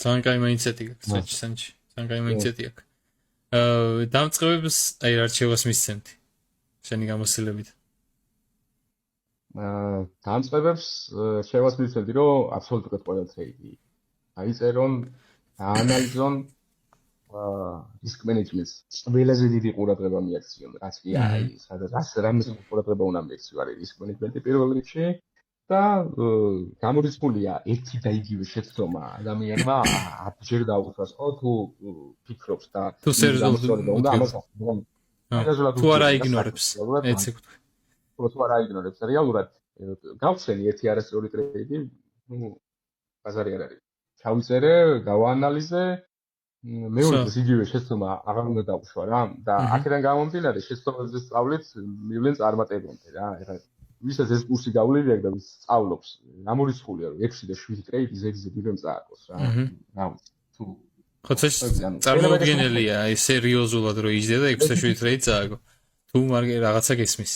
ძალიან კაი მაინდსეტი გაქვს რეჩსანჩი. ძალიან კაი მაინდსეტი აქვს. დამწყებებს აი რა რჩევას მისცემთ შენი გამოსილებით? დამწყებებს რჩევას მისცემდი, რომ აბსოლუტურად ყველა ტრეიდი აიწერონ, დაანალიზონ, risk management-ს ყველაზე დიდი ყურადღება მიაქციონ, რაც კი აი, სადაც რამის ყურადღება უნდა მიაქციო არის risk management-ი პირველ რიგში და გამორიცხულია ერთი და იგივე შეცდომა ადამიანმა ათჯერ დაუხსნას, ხო, თუ ფიქრობს და თუ გამოსწორება უნდა ამას თუ არა იგნორებს, ეცე ვთქვი. თუ არა იგნორებს, რეალურად გავხსენი ერთი არასწორი ტრეიდი, ბაზარი არ არის. ჩავიწერე, გავაანალიზე, მეორე დღეს იგივე შეცდომა აღარ უნდა დავუშვა რა და აქედან გამომდინარე შეცდომებზე სწავლით მივლენ წარმატებამდე რა. ეხლა ვისაც ეს კურსი გავლილი აქვს და ვის სწავლობს, გამორიცხულია რომ 6 და 7 ტრეიდი ზეგზე დიდემ წააგოს რა. რა ვიცი, თუ ხო წარმოუდგენელია აი სერიოზულად რომ იჯდა და 6 და 7 ტრეიდი წააგო. თუ მაგ რაღაცა გესმის.